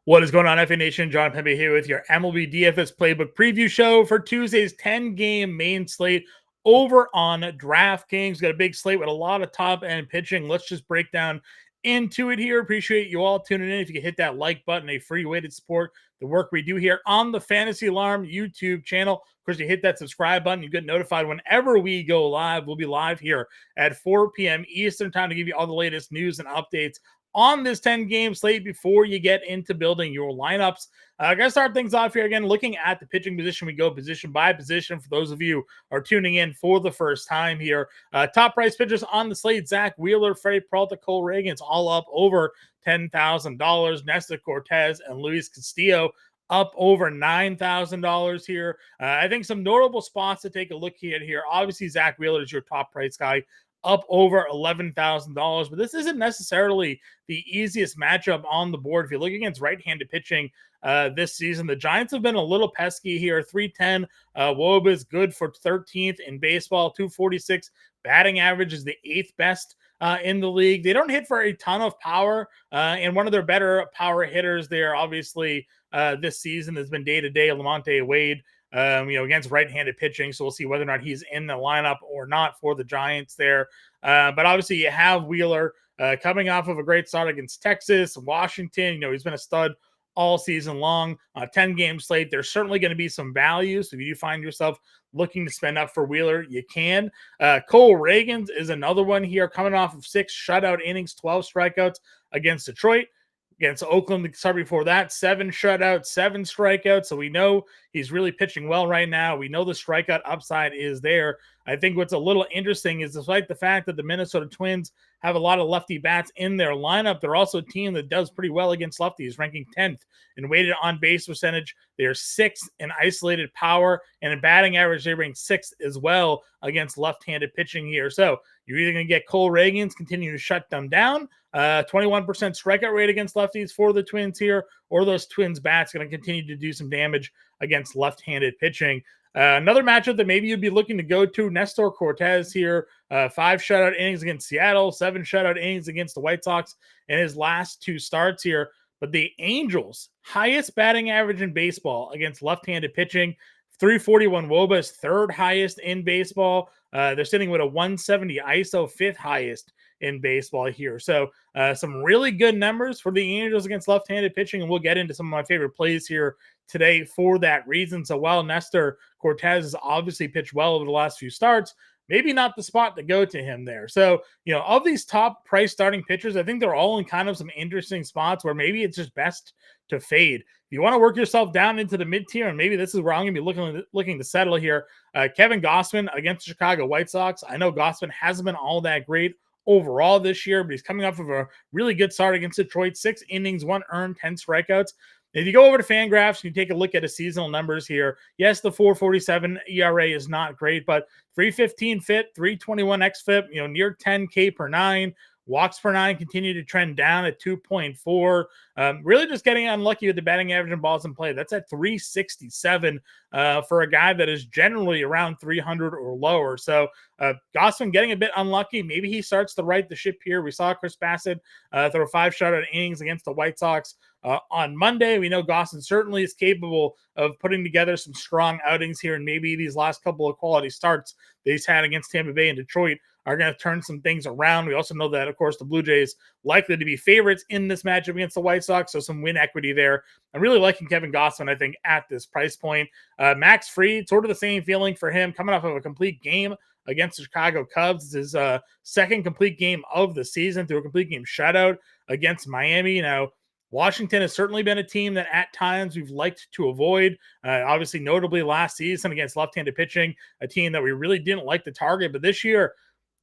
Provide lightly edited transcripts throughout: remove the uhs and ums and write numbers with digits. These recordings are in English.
What is going on, FA Nation? John Pembe here with your MLB DFS Playbook preview show for Tuesday's 10-game main slate over on DraftKings. Got a big slate with a lot of top-end pitching. Let's just break down into it here. Appreciate you all tuning in. If you could hit that like button, a free way to support the work we do here on the Fantasy Alarm YouTube channel. Of course, you hit that subscribe button, you get notified whenever we go live. We'll be live here at 4 p.m. Eastern time to give you all the latest news and updates on this 10-game slate before you get into building your lineups. Gonna start things off here again, looking at the pitching position. We go position by position for those of you who are tuning in for the first time here. Top price pitchers on the slate: Zach Wheeler, Freddie Peralta, Cole Reagan. It's all up over $10,000. Nestor Cortez and Luis Castillo up over $9,000 here. I think some notable spots to take a look at here. Obviously, Zach Wheeler is your top price guy, up over $11,000, but this isn't necessarily the easiest matchup on the board. If you look against right-handed pitching this season, the Giants have been a little pesky here. 310 WOBA is good for 13th in baseball. 246 batting average is the 8th best in the league. They don't hit for a ton of power, and one of their better power hitters there, obviously, this season has been day-to-day Lamonte Wade. Against right-handed pitching. So we'll see whether or not he's in the lineup or not for the Giants there. But obviously you have Wheeler coming off of a great start against Texas, Washington. He's been a stud all season long. 10-game slate. There's certainly going to be some value. So if you do find yourself looking to spend up for Wheeler, you can. Cole Reagan is another one here, coming off of 6 shutout innings, 12 strikeouts against Detroit. Against Oakland, the start before that, 7 shutouts, 7 strikeouts. So we know he's really pitching well right now. We know the strikeout upside is there. I think what's a little interesting is, despite the fact that the Minnesota Twins have a lot of lefty bats in their lineup, they're also a team that does pretty well against lefties, ranking 10th in weighted on base percentage. They are 6th in isolated power, and in batting average, they rank 6th as well against left-handed pitching here. So you're either going to get Cole Reagan's continue to shut them down, 21% strikeout rate against lefties for the Twins here, or those Twins bats going to continue to do some damage against left-handed pitching. Another matchup that maybe you'd be looking to go to, Nestor Cortez here, 5 shutout innings against Seattle, 7 shutout innings against the White Sox in his last 2 starts here. But the Angels, highest batting average in baseball against left-handed pitching, 341 WOBA is 3rd highest in baseball. They're sitting with a 170 ISO, 5th highest in baseball here. So some really good numbers for the Angels against left-handed pitching, and we'll get into some of my favorite plays here today for that reason. So while Nestor Cortez has obviously pitched well over the last few starts, maybe not the spot to go to him there. So, of these top price starting pitchers, I think they're all in kind of some interesting spots where maybe it's just best to fade. If you want to work yourself down into the mid-tier, and maybe this is where I'm going to be looking to settle here, Kevin Gausman against the Chicago White Sox. I know Gausman hasn't been all that great overall this year, but he's coming off of a really good start against Detroit. 6 innings, 1 earned, 10 strikeouts. If you go over to FanGraphs, you take a look at his seasonal numbers here. Yes, the 4.47 ERA is not great, but 3.15 FIT, 3.21 xFIP, near 10K per 9. Walks per 9 continue to trend down at 2.4. Really just getting unlucky with the batting average and balls in play. That's at 367 for a guy that is generally around 300 or lower. So Gausman getting a bit unlucky. Maybe he starts to right the ship here. We saw Chris Bassett throw 5 shutout innings against the White Sox on Monday. We know Gausman certainly is capable of putting together some strong outings here, and maybe these last couple of quality starts that he's had against Tampa Bay and Detroit are going to turn some things around. We also know that, of course, the Blue Jays likely to be favorites in this matchup against the White Sox, so some win equity there. I'm really liking Kevin Gausman, I think, at this price point. Max Fried, sort of the same feeling for him, coming off of a complete game against the Chicago Cubs. This is his second complete game of the season through a complete game shutout against Miami. Now, Washington has certainly been a team that at times we've liked to avoid. Obviously, notably last season against left-handed pitching, a team that we really didn't like to target. But this year,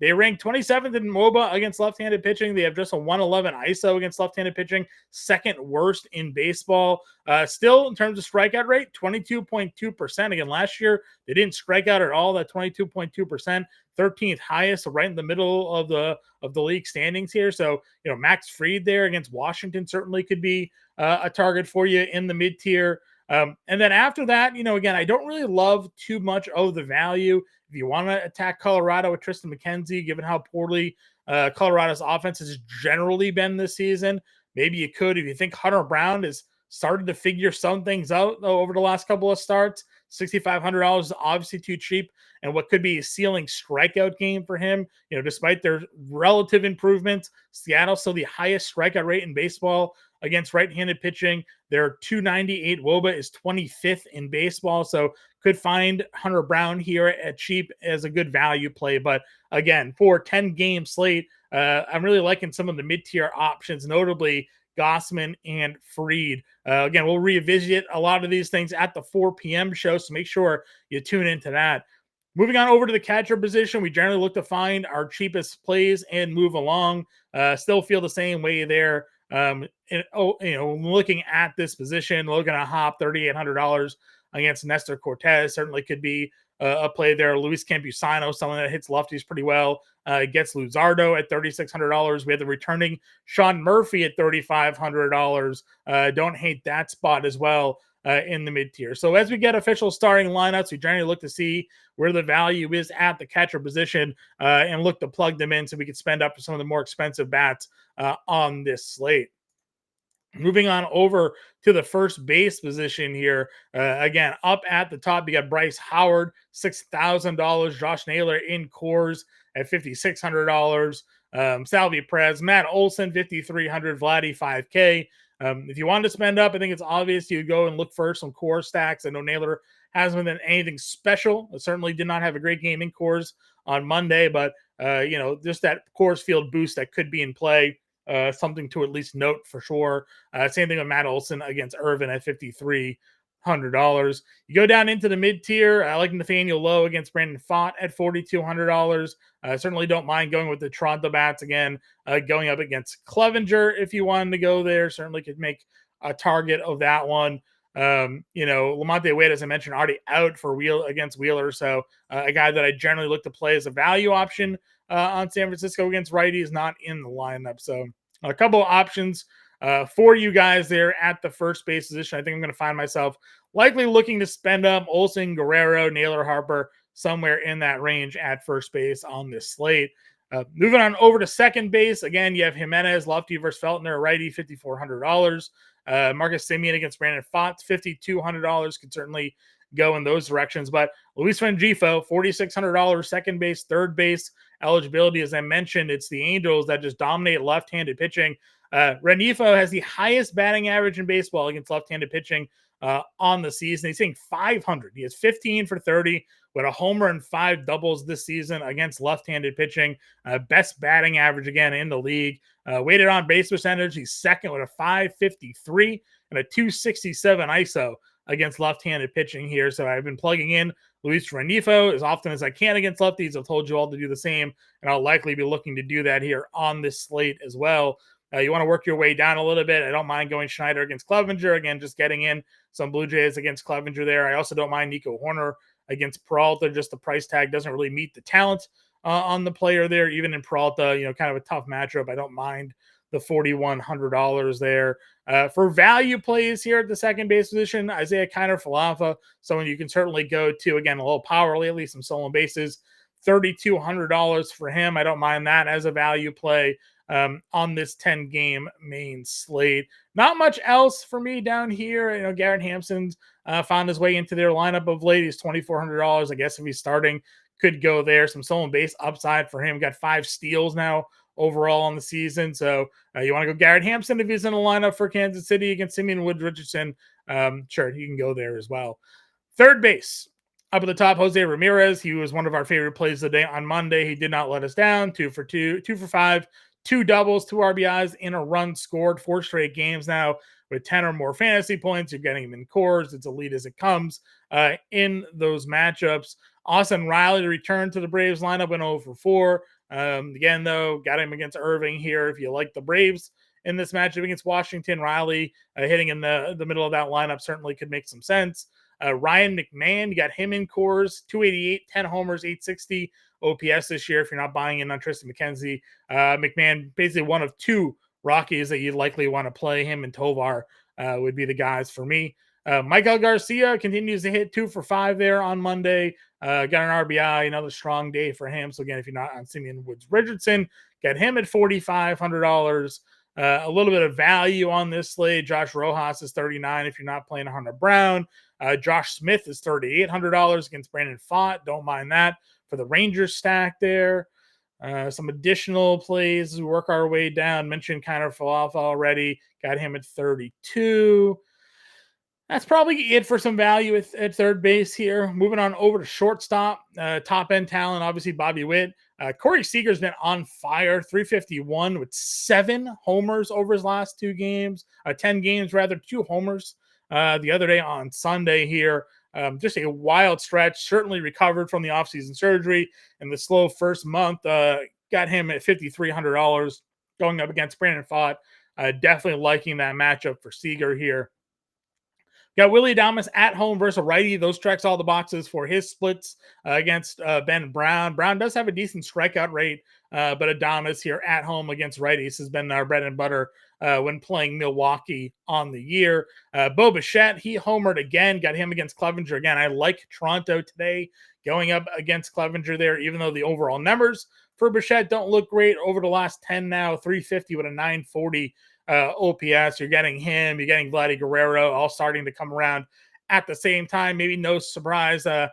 they ranked 27th in MOBA against left-handed pitching. They have just a 111 ISO against left-handed pitching, 2nd worst in baseball. Still, in terms of strikeout rate, 22.2%. Again, last year, they didn't strike out at all, that 22.2%, 13th highest, so right in the middle of the league standings here. So, Max Fried there against Washington certainly could be a target for you in the mid-tier. And then after that, again, I don't really love too much of the value. If you want to attack Colorado with Tristan McKenzie, given how poorly Colorado's offense has generally been this season, maybe you could. If you think Hunter Brown is started to figure some things out though over the last couple of starts. $6,500 is obviously too cheap, and what could be a ceiling strikeout game for him. Despite their relative improvements, Seattle's still the highest strikeout rate in baseball against right-handed pitching. Their 298 WOBA is 25th in baseball, so could find Hunter Brown here at cheap as a good value play. But again, for 10-game slate, I'm really liking some of the mid-tier options, notably Gossman and Freed. Again, we'll revisit a lot of these things at the 4 p.m. show, so make sure you tune into that. Moving on over to the catcher position, we generally look to find our cheapest plays and move along. Still feel the same way there. Looking at this position, looking at Hop, $3,800 against Nestor Cortez certainly could be a play there. Luis Campusano, someone that hits lefties pretty well, gets Luzardo at $3,600. We have the returning Sean Murphy at $3,500. Don't hate that spot as well in the mid tier. So as we get official starting lineups, we generally look to see where the value is at the catcher position and look to plug them in so we can spend up for some of the more expensive bats on this slate. Moving on over to the first base position here. Again, up at the top, you got Bryce Howard, $6,000. Josh Naylor in Coors at $5,600. Salvi Perez, Matt Olson, $5,300. Vladdy, $5K. If you wanted to spend up, I think it's obvious you'd go and look for some core stacks. I know Naylor hasn't been anything special. It certainly did not have a great game in Coors on Monday, but just that Coors Field boost that could be in play. Something to at least note for sure. Same thing with Matt Olson against Irvin at $5,300. You go down into the mid tier. I like Nathaniel Lowe against Brandon Pfaadt at $4,200. Certainly don't mind going with the Toronto bats again, going up against Clevenger if you wanted to go there. Certainly could make a target of that one. Lamonte Wade, as I mentioned, already out for against Wheeler. So a guy that I generally look to play as a value option on San Francisco against righties, not in the lineup. So a couple of options for you guys there at the first base position. I think I'm going to find myself likely looking to spend up Olsen, Guerrero, Naylor, Harper, somewhere in that range at first base on this slate. Moving on over to second base. Again, you have Jimenez, lefty versus Feltner, righty, $5,400. Marcus Semien against Brandon Pfaadt, $5,200. Could certainly go in those directions. But Luis Rengifo, $4,600 second base, third base eligibility. As I mentioned, it's the Angels that just dominate left-handed pitching. Rengifo has the highest batting average in baseball against left-handed pitching on the season. He's hitting 500. He has 15 for 30 with a homer and 5 doubles this season against left-handed pitching. Best batting average again in the league. Weighted on base percentage, he's second with a 553 and a 267 ISO against left-handed pitching here. So I've been plugging in Luis Rengifo as often as I can against lefties. I've told you all to do the same, and I'll likely be looking to do that here on this slate as well. You want to work your way down a little bit. I don't mind going Schneider against Clevenger. Again, just getting in some Blue Jays against Clevenger there. I also don't mind Nico Horner against Peralta. Just the price tag doesn't really meet the talent on the player there. Even in Peralta, kind of a tough matchup. I don't mind the $4,100 there. For value plays here at the second base position, Isaiah Kiner Falefa, someone you can certainly go to. Again, a little power lately, some stolen bases. $3,200 for him. I don't mind that as a value play on this 10-game main slate. Not much else for me down here. Garrett Hampson's found his way into their lineup of late. He's $2,400. I guess if he's starting, could go there. Some stolen base upside for him. Got 5 steals now overall on the season. So you want to go Garrett Hampson if he's in a lineup for Kansas City against Simeon Woods Richardson. Sure, he can go there as well. Third base. Up at the top, Jose Ramirez. He was one of our favorite plays of the day on Monday. He did not let us down. 2 for 5, 2 doubles, 2 RBIs in a run scored, 4 straight games now with 10 or more fantasy points. You're getting him in cores. It's elite as it comes in those matchups. Austin Riley to return to the Braves lineup, went 0 for 4. Again, though, got him against Irving here. If you like the Braves in this matchup against Washington, Riley hitting in the middle of that lineup certainly could make some sense. Ryan McMahon, you got him in cores, 288, 10 homers, 860 OPS this year. If you're not buying in on Tristan McKenzie, McMahon, basically one of 2 Rockies that you'd likely want to play. Him and Tovar would be the guys for me. Michael Garcia continues to hit 2 for 5 there on Monday. Got an RBI, another strong day for him. So again, if you're not on Simeon Woods Richardson, get him at $4,500. A little bit of value on this slate. Josh Rojas is 39 if you're not playing Hunter Brown. Josh Smith is $3,800 against Brandon Pfaadt. Don't mind that for the Rangers stack there. Some additional plays as we work our way down. Mentioned Connor Falafel already. Got him at 32. That's probably it for some value at third base here. Moving on over to shortstop, top end talent, obviously Bobby Witt. Corey Seager's been on fire, 351 with 7 homers over his last 2 games, 10 games rather, 2 homers the other day on Sunday here. Just a wild stretch, certainly recovered from the offseason surgery and the slow first month. Got him at $5,300 going up against Brandon Pfaadt. Definitely liking that matchup for Seager here. Got Willie Adames at home versus a righty. Those checks all the boxes for his splits against Ben Brown. Brown does have a decent strikeout rate, but Adames here at home against righties has been our bread and butter when playing Milwaukee on the year. Bo Bichette, he homered again. Got him against Clevenger again. I like Toronto today going up against Clevenger there, even though the overall numbers for Bichette don't look great. Over the last 10 now, 350 with a 940 OPS. You're getting him, you're getting Vladdy Guerrero all starting to come around at the same time. Maybe no surprise or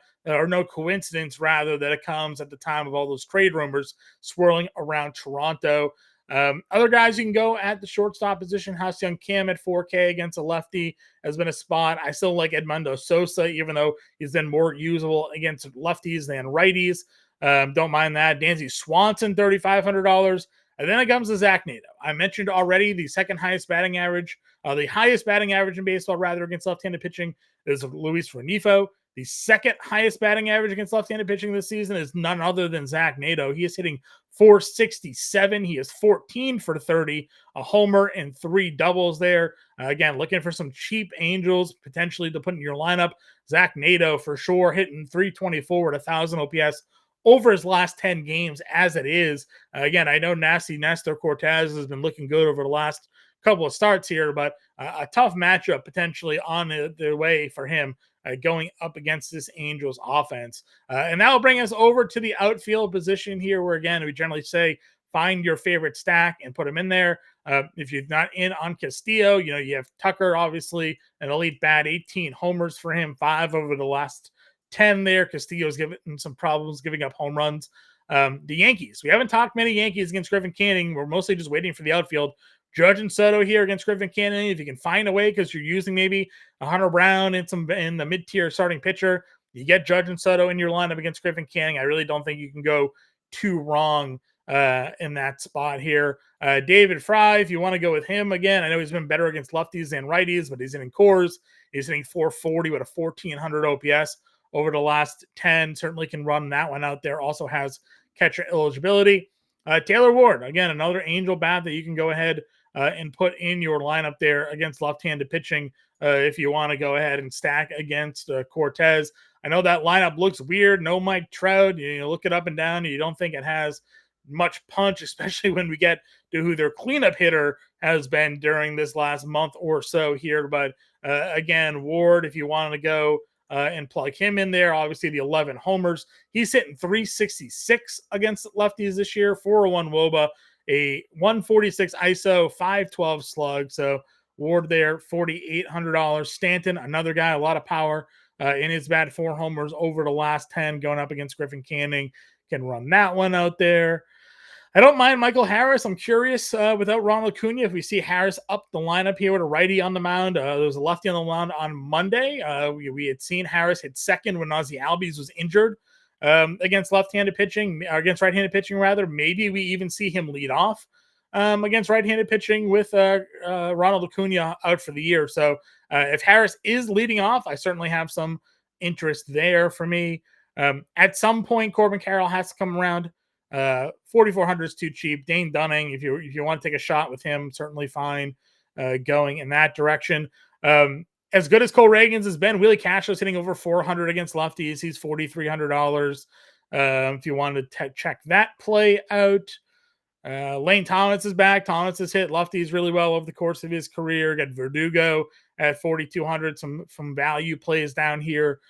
no coincidence, rather, that it comes at the time of all those trade rumors swirling around Toronto. Other guys you can go at the shortstop position. Ha-Seong Kim at 4K against a lefty has been a spot. I still like Edmundo Sosa, even though he's been more usable against lefties than righties. Don't mind that. Dansby Swanson, $3,500. And then it comes to Zach Neto. I mentioned already the second highest batting average, the highest batting average in baseball, rather, against left-handed pitching is Luis Renifo. The second highest batting average against left-handed pitching this season is none other than Zach Neto. He is hitting 467. He is 14 for 30, a homer and 3 doubles there. Again, looking for some cheap angels potentially to put in your lineup. Zach Neto for sure hitting 324 with 1,000 OPS over his last 10 games as it is. Again, I know Nasty Nestor Cortez has been looking good over the last couple of starts here, but a tough matchup potentially on the way for him going up against this Angels offense. And that will bring us over to the outfield position here, where, again, we generally say find your favorite stack and put them in there. If you're not in on Castillo, you have Tucker, obviously, an elite bat, 18 homers for him, 5 over the last 10 there. Castillo's given some problems giving up home runs. The Yankees, we haven't talked many Yankees against Griffin Canning. We're mostly just waiting for the outfield. Judge and Soto here against Griffin Canning. If you can find a way, because you're using maybe a Hunter Brown in the mid-tier starting pitcher, you get Judge and Soto in your lineup against Griffin Canning. I really don't think you can go too wrong in that spot here. David Fry, if you want to go with him again, I know he's been better against lefties than righties, but he's hitting cores. He's hitting 440 with a 1,400 OPS over the last 10. Certainly can run that one out there. Also has catcher eligibility. Taylor Ward, again, another angel bat that you can go ahead and put in your lineup there against left-handed pitching if you want to go ahead and stack against Cortez. I know that lineup looks weird. No Mike Trout. You look it up and down, and you don't think it has much punch, especially when we get to who their cleanup hitter has been during this last month or so here. But again, Ward, if you wanted to go and plug him in there, obviously the 11 homers. He's hitting 366 against lefties this year, 401 WOBA, a 146 ISO, 512 slug. So Ward there, $4,800. Stanton, another guy, a lot of power in his bat, 4 homers over the last 10 going up against Griffin Canning. Can run that one out there. I don't mind Michael Harris. I'm curious without Ronald Acuna if we see Harris up the lineup here with a righty on the mound. There was a lefty on the mound on Monday. We had seen Harris hit second when Ozzie Albies was injured against left-handed pitching, or against right-handed pitching rather. Maybe we even see him lead off against right-handed pitching with Ronald Acuna out for the year. So if Harris is leading off, I certainly have some interest there for me. At some point, Corbin Carroll has to come around. 4,400 is too cheap. Dane Dunning, if you want to take a shot with him, certainly fine going in that direction. As good as Cole Reagans has been, Willie Castro's hitting over 400 against lefties. He's $4,300. If you wanted to check that play out. Lane Thomas is back. Thomas has hit lefties really well over the course of his career. Got Verdugo at 4,200. Some value plays down here.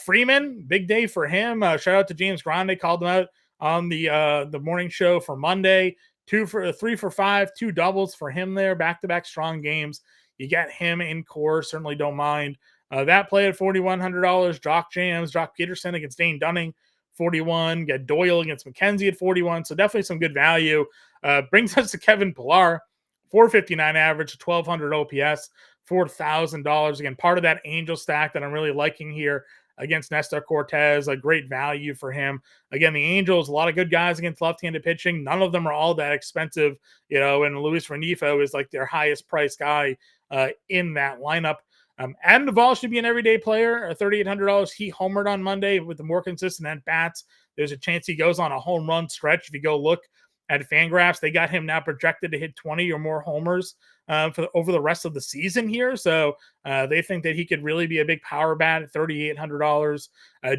Freeman, big day for him. Shout out to James Grande, called him out on the morning show for Monday. 3 for 5, 2 doubles for him there, back-to-back strong games. You get him in core, certainly don't mind. That play at $4,100. Jock Peterson against Dane Dunning, 41. Get Doyle against McKenzie at 41. So definitely some good value. Brings us to Kevin Pillar, 459 average, 1,200 OPS, $4,000. Again, part of that Angel stack that I'm really liking here against Nestor Cortez, a great value for him. Again, the Angels, a lot of good guys against left-handed pitching. None of them are all that expensive, and Luis Renifo is like their highest price guy in that lineup. Adam Duvall should be an everyday player, $3,800. He homered on Monday with the more consistent at-bats. There's a chance he goes on a home run stretch. If you go look at Fangraphs, they got him now projected to hit 20 or more homers over the rest of the season here. So they think that he could really be a big power bat at $3,800.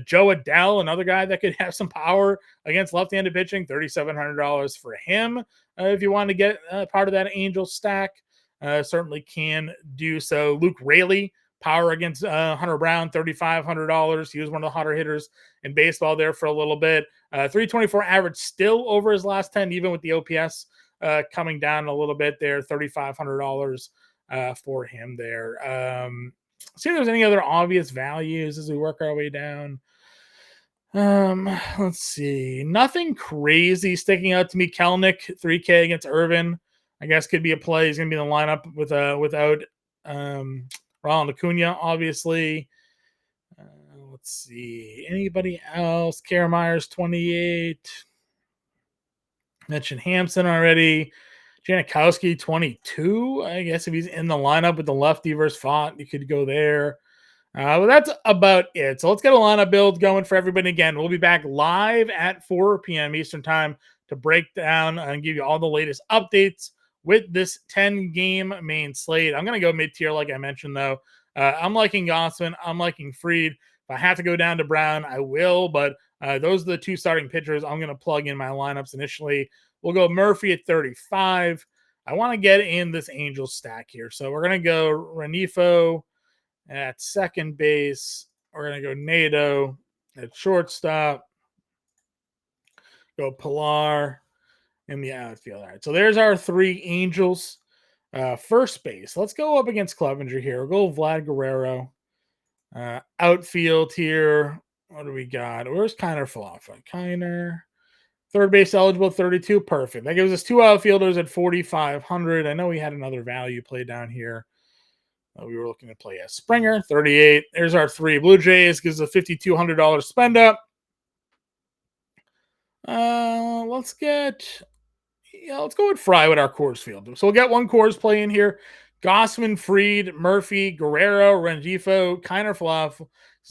Joe Adell, another guy that could have some power against left-handed pitching, $3,700 for him. If you want to get part of that Angel stack, certainly can do so. Luke Raley, power against Hunter Brown, $3,500. He was one of the hotter hitters in baseball there for a little bit. 324 average, still over his last 10, even with the OPS coming down a little bit there, $3,500 for him there. See if there's any other obvious values as we work our way down. Let's see. Nothing crazy sticking out to me. Kelnick, 3K against Irvin, I guess could be a play. He's going to be in the lineup without Ronald Acuna, obviously. Let's see. Anybody else? Kara Myers, 28. Mentioned Hampson already. Janikowski, 22. I guess if he's in the lineup with the lefty versus Font, you could go there. Well, that's about it. So let's get a lineup build going for everybody. Again, we'll be back live at 4 p.m. Eastern time to break down and give you all the latest updates with this 10-game main slate. I'm going to go mid-tier, like I mentioned, though. I'm liking Gossman. I'm liking Fried. If I have to go down to Brown, I will. But those are the two starting pitchers I'm going to plug in my lineups initially. We'll go Murphy at 35. I want to get in this Angel stack here. So we're going to go Renifo at second base. We're going to go Nato at shortstop. Go Pilar in the outfield. All right, so there's our three Angels. First base. Let's go up against Clevenger here. We'll go Vlad Guerrero. Outfield here. What do we got? Where's Kiner Falafa? Kiner. Third base eligible, 32. Perfect. That gives us two outfielders at 4,500. I know we had another value play down here. We were looking to play a Springer, 38. There's our three. Blue Jays gives us a $5,200 spend up. Let's go with Fry with our Coors Field. So we'll get one Coors play in here. Gossman, Fried, Murphy, Guerrero, Rengifo, Kiner Fluff,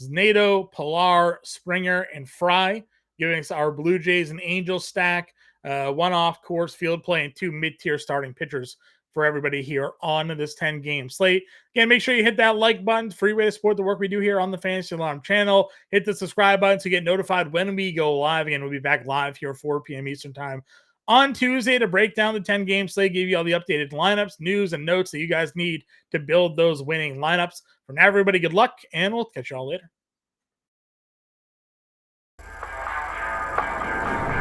Nato, Pilar, Springer, and Fry, giving us our Blue Jays and Angels stack. One off Coors Field play and two mid-tier starting pitchers for everybody here on this 10-game slate. Again, make sure you hit that like button. Free way to support the work we do here on the Fantasy Alarm channel. Hit the subscribe button to get notified when we go live. Again, we'll be back live here at 4 p.m. Eastern time on Tuesday to break down the 10-game slate, give you all the updated lineups, news, and notes that you guys need to build those winning lineups. For now, everybody, good luck, and we'll catch you all later.